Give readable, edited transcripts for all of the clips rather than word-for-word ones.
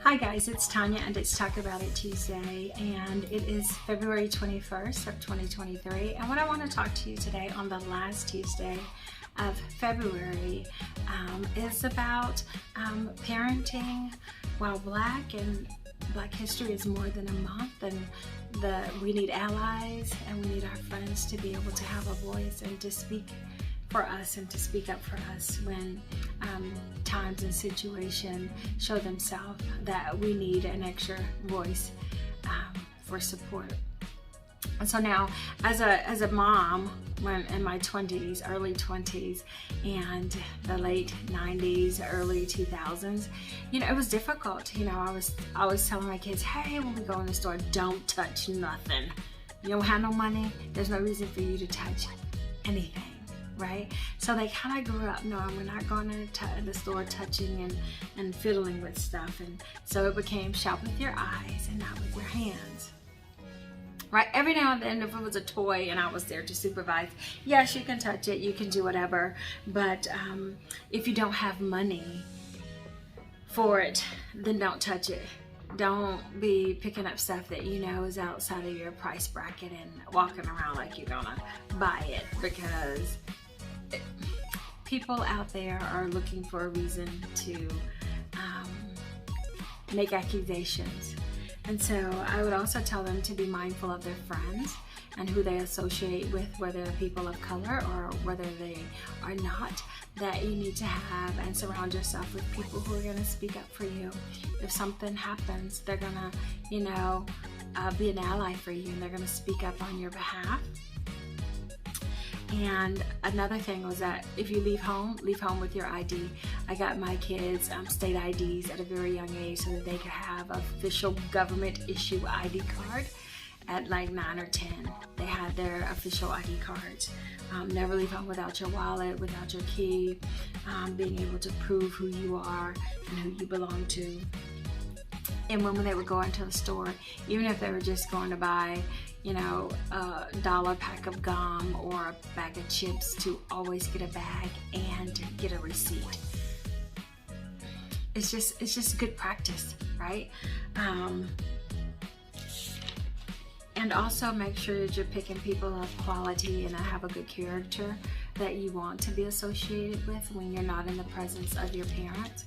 Hi guys, it's Tanya and it's Talk About It Tuesday, and it is February 21st of 2023. And what I want to talk to you today on the last Tuesday of February is about parenting while Black, and Black history is more than a month, and we need allies and we need our friends to be able to have a voice and to speak for us and to speak up for us when times and situations show themselves that we need an extra voice for support. And so now, as a mom, when in my 20s, early 20s, and the late 90s, early 2000s, it was difficult. I was telling my kids, hey, when we go in the store, don't touch nothing. You don't have no money, there's no reason for you to touch anything. Right? So they kind of grew up knowing we're not going to the store touching and fiddling with stuff. And so it became shop with your eyes and not with your hands. Right? Every now and then, if it was a toy and I was there to supervise, yes, you can touch it, you can do whatever. But if you don't have money for it, then don't touch it. Don't be picking up stuff that you know is outside of your price bracket and walking around like you're gonna buy it, because people out there are looking for a reason to make accusations. And so I would also tell them to be mindful of their friends and who they associate with, whether they're people of color or whether they are not, that you need to have and surround yourself with people who are going to speak up for you. If something happens, they're going to, be an ally for you, and they're going to speak up on your behalf. And another thing was that if you leave home with your ID. I got my kids state IDs at a very young age so that they could have official government issue ID card. At like 9 or 10, they had their official ID cards. Never leave home without your wallet, without your key, being able to prove who you are and who you belong to. And when they would go into the store, even if they were just going to buy, a dollar pack of gum or a bag of chips, to always get a bag and get a receipt. It's just good practice, right? And also make sure that you're picking people of quality and that have a good character that you want to be associated with when you're not in the presence of your parents.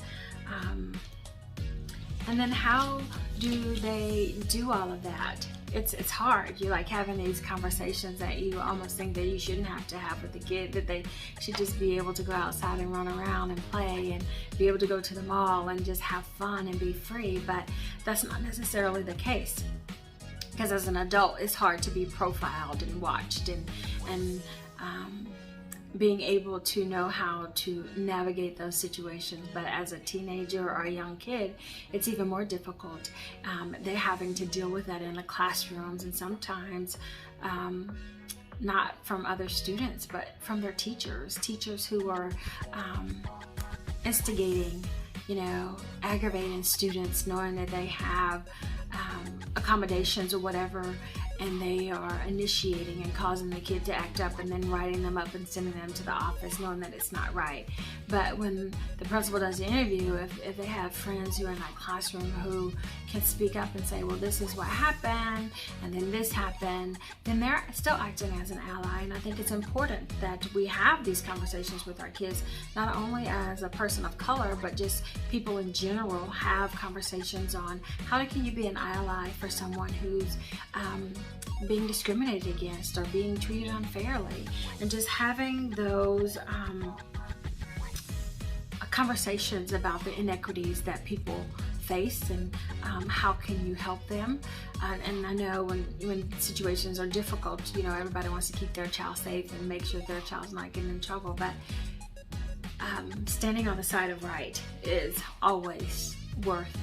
And then how do they do all of that? It's hard. You're like having these conversations that you almost think that you shouldn't have to have with the kid, that they should just be able to go outside and run around and play and be able to go to the mall and just have fun and be free. But that's not necessarily the case. Because as an adult, it's hard to be profiled and watched and being able to know how to navigate those situations. But as a teenager or a young kid, it's even more difficult. They're having to deal with that in the classrooms, and sometimes not from other students, but from their teachers who are instigating, aggravating students, knowing that they have accommodations or whatever, and they are initiating and causing the kid to act up and then writing them up and sending them to the office knowing that it's not right. But when the principal does the interview, if they have friends who are in that classroom who can speak up and say, well, this is what happened and then this happened, then they're still acting as an ally. And I think it's important that we have these conversations with our kids, not only as a person of color, but just people in general. Have conversations on how can you be an ally for someone who's being discriminated against or being treated unfairly, and just having those conversations about the inequities that people face and how can you help them. And I know when situations are difficult, everybody wants to keep their child safe and make sure their child's not getting in trouble, but standing on the side of right is always worth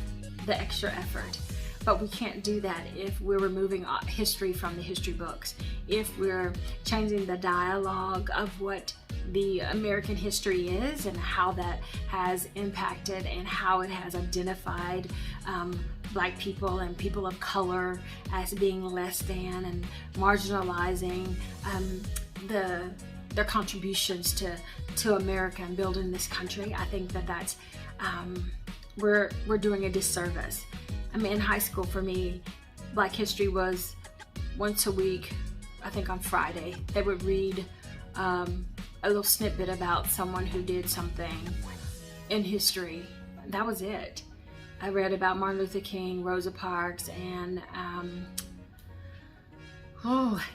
the extra effort. But we can't do that if we're removing history from the history books, if we're changing the dialogue of what the American history is and how that has impacted and how it has identified Black people and people of color as being less than, and marginalizing their contributions to America and building this country. I think that that's we're doing a disservice. I mean, in high school for me, Black History was once a week. I think on Friday they would read a little snippet about someone who did something in history. That was it. I read about Martin Luther King, Rosa Parks, and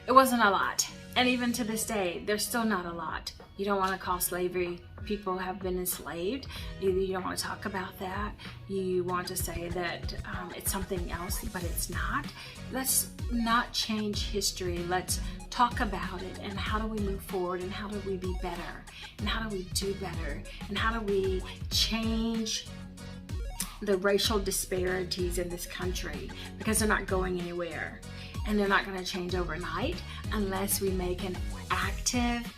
it wasn't a lot. And even to this day, there's still not a lot. You don't want to call slavery, people have been enslaved. Either you don't want to talk about that, you want to say that it's something else, but it's not. Let's not change history. Let's talk about it, and how do we move forward, and how do we be better, and how do we do better, and how do we change the racial disparities in this country, because they're not going anywhere, and they're not going to change overnight unless we make an active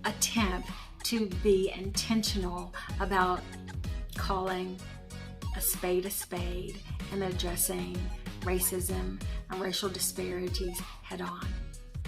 attempt to be intentional about calling a spade and addressing racism and racial disparities head on.